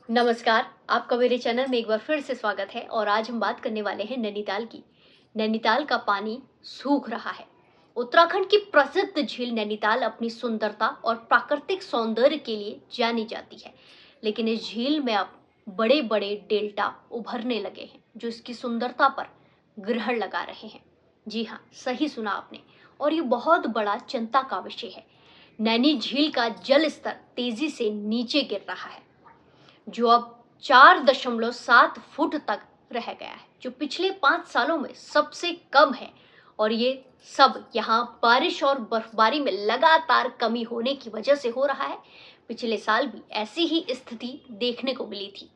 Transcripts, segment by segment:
नमस्कार, आपका मेरे चैनल में एक बार फिर से स्वागत है और आज हम बात करने वाले हैं नैनीताल की। नैनीताल का पानी सूख रहा है। उत्तराखंड की प्रसिद्ध झील नैनीताल अपनी सुंदरता और प्राकृतिक सौंदर्य के लिए जानी जाती है, लेकिन इस झील में अब बड़े-बड़े डेल्टा उभरने लगे हैं, जो इसकी सुंदरता पर ग्रहण लगा रहे हैं। जी हाँ, सही सुना आपने और ये बहुत बड़ा चिंता का विषय है। नैनी झील का जल स्तर तेजी से नीचे गिर रहा है, जो अब 4.7 फुट तक रह गया है, जो पिछले 5 सालों में सबसे कम है। और ये सब यहाँ बारिश और बर्फबारी में लगातार कमी होने की वजह से हो रहा है। पिछले साल भी ऐसी ही स्थिति देखने को मिली थी।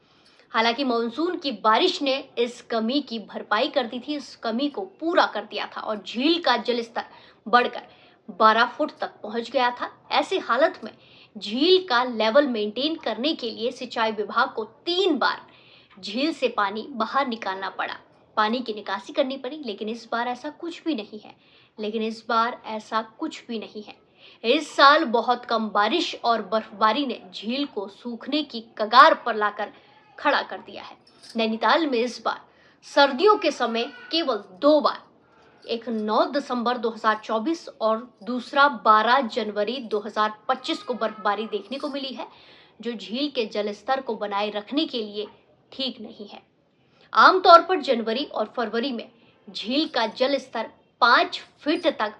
हालांकि मानसून की बारिश ने इस कमी की भरपाई कर दी थी, इस कमी को पूरा कर दिया था और झील का जल स्तर बढ़कर 12 फुट तक पहुंच गया था। ऐसी हालत में झील का लेवल मेंटेन करने के लिए सिंचाई विभाग को 3 बार झील से पानी बाहर निकालना पड़ा, पानी की निकासी करनी पड़ी। लेकिन इस बार ऐसा कुछ भी नहीं है। इस साल बहुत कम बारिश और बर्फबारी ने झील को सूखने की कगार पर लाकर खड़ा कर दिया है। नैनीताल में इस बार सर्दियों के समय केवल 2 बार, एक 9 दिसंबर 2024 और दूसरा 12 जनवरी 2025 को बर्फबारी देखने को मिली है, जो झील के जलस्तर को बनाए रखने के लिए ठीक नहीं है। आमतौर पर जनवरी और फरवरी में झील का जल स्तर 5 फीट तक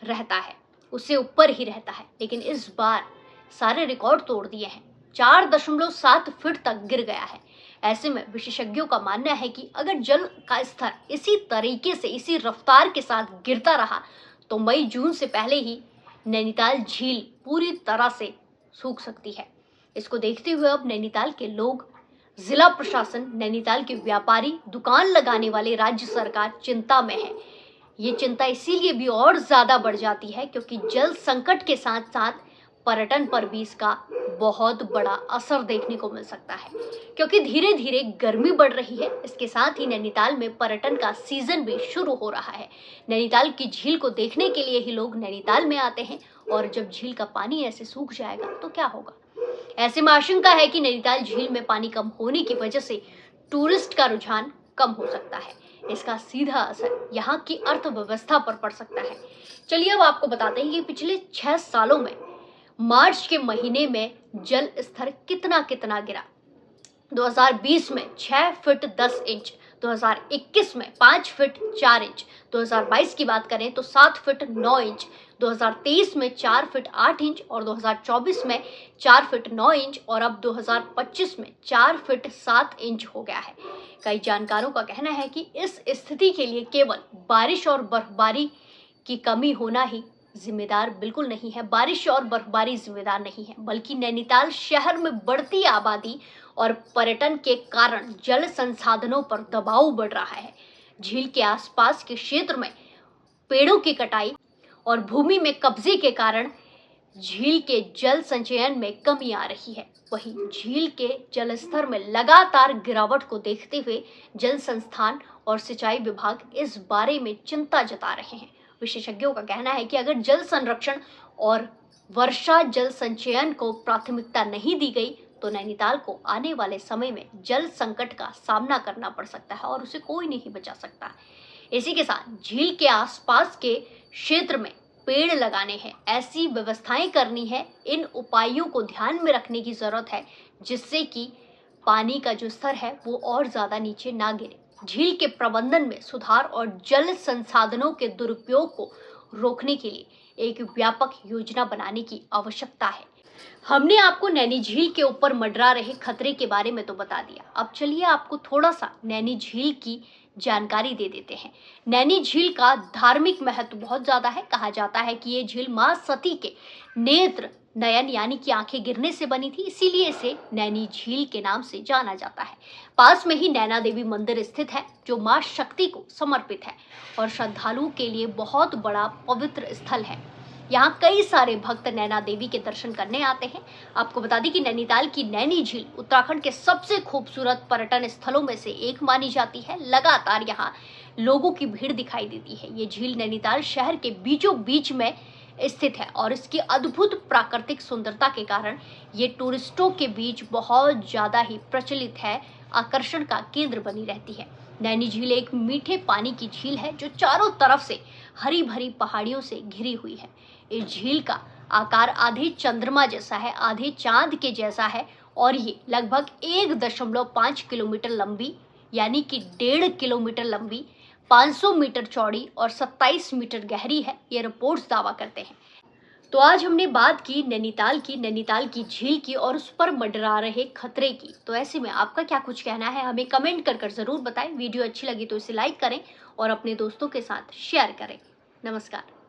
रहता है, उससे ऊपर ही रहता है, लेकिन इस बार सारे रिकॉर्ड तोड़ दिए हैं। 4.7 फीट तक गिर गया है। ऐसे में विशेषज्ञों का मानना है कि अगर जल का स्तर इसी तरीके से, इसी रफ्तार के साथ गिरता रहा तो मई जून से पहले ही नैनीताल झील पूरी तरह से सूख सकती है। इसको देखते हुए अब नैनीताल के लोग, जिला प्रशासन, नैनीताल के व्यापारी, दुकान लगाने वाले, राज्य सरकार चिंता में है। ये चिंता इसीलिए भी और ज्यादा बढ़ जाती है क्योंकि जल संकट के साथ साथ पर्यटन पर भी इसका बहुत बड़ा असर देखने को मिल सकता है, क्योंकि धीरे धीरे गर्मी बढ़ रही है। इसके साथ ही नैनीताल में पर्यटन का सीजन भी शुरू हो रहा है। नैनीताल की झील को देखने के लिए ही लोग नैनीताल में आते हैं और जब झील का पानी ऐसे सूख जाएगा तो क्या होगा। ऐसे में आशंका है कि नैनीताल झील में पानी कम होने की वजह से टूरिस्ट का रुझान कम हो सकता है। इसका सीधा असर यहाँ की अर्थव्यवस्था पर पड़ सकता है। चलिए अब आपको बताते हैं कि पिछले 6 सालों में मार्च के महीने में जल स्तर कितना गिरा। 2020 में 6 फीट 10 इंच, 2021 में 5 फीट 4 इंच, 2022 की बात करें तो 7 फीट 9 इंच, 2023 में 4 फीट 8 इंच और 2024 में 4 फीट 9 इंच और अब 2025 में 4 फीट 7 इंच हो गया है। कई जानकारों का कहना है कि इस स्थिति के लिए केवल बारिश और बर्फबारी की कमी होना ही जिम्मेदार बिल्कुल नहीं है। बारिश और बर्फबारी जिम्मेदार नहीं है, बल्कि नैनीताल शहर में बढ़ती आबादी और पर्यटन के कारण जल संसाधनों पर दबाव बढ़ रहा है। झील के आसपास के क्षेत्र में पेड़ों की कटाई और भूमि में कब्जे के कारण झील के जल संचयन में कमी आ रही है। वहीं झील के जलस्तर में लगातार गिरावट को देखते हुए जल संस्थान और सिंचाई विभाग इस बारे में चिंता जता रहे हैं। विशेषज्ञों का कहना है कि अगर जल संरक्षण और वर्षा जल संचयन को प्राथमिकता नहीं दी गई तो नैनीताल को आने वाले समय में जल संकट का सामना करना पड़ सकता है और उसे कोई नहीं बचा सकता। इसी के साथ झील के आसपास के क्षेत्र में पेड़ लगाने हैं, ऐसी व्यवस्थाएं करनी है। इन उपायों को ध्यान में रखने की जरूरत है जिससे कि पानी का जो स्तर है वो और ज्यादा नीचे ना गिरे। झील के प्रबंधन में सुधार और जल संसाधनों के दुरुपयोग को रोकने के लिए एक व्यापक योजना बनाने की आवश्यकता है। हमने आपको नैनी झील के ऊपर मंडरा रहे खतरे के बारे में तो बता दिया, अब चलिए आपको थोड़ा सा नैनी झील की जानकारी दे देते हैं। नैनी झील का धार्मिक महत्व बहुत ज्यादा है। कहा जाता है कि ये झील मां सती के नेत्र नयन यानी कि आंखें गिरने से बनी थी, इसीलिए इसे नैनी झील के नाम से जाना जाता है। पास में ही नैना देवी मंदिर स्थित है जो मां शक्ति को समर्पित है और श्रद्धालुओं के लिए बहुत बड़ा पवित्र स्थल है। यहाँ कई सारे भक्त नैना देवी के दर्शन करने आते हैं। आपको बता दें कि नैनीताल की नैनी झील उत्तराखंड के सबसे खूबसूरत पर्यटन स्थलों में से एक मानी जाती है। लगातार यहाँ लोगों की भीड़ दिखाई देती है। ये झील नैनीताल शहर के बीचों बीच में स्थित है और इसकी अद्भुत प्राकृतिक सुंदरता के कारण ये टूरिस्टों के बीच बहुत ज़्यादा ही प्रचलित है, आकर्षण का केंद्र बनी रहती है। नैनी झील एक मीठे पानी की झील है जो चारों तरफ से हरी भरी पहाड़ियों से घिरी हुई है। इस झील का आकार आधे चंद्रमा जैसा है, आधे चांद के जैसा है और ये लगभग 1.5 किलोमीटर लंबी यानी कि 1.5 किलोमीटर लंबी, 500 मीटर चौड़ी और 27 मीटर गहरी है, ये रिपोर्ट्स दावा करते हैं। तो आज हमने बात की नैनीताल की झील की और उस पर मंडरा रहे खतरे की। तो ऐसे में आपका क्या कुछ कहना है, हमें कमेंट कर जरूर बताएं। वीडियो अच्छी लगी तो इसे लाइक करें और अपने दोस्तों के साथ शेयर करें। नमस्कार।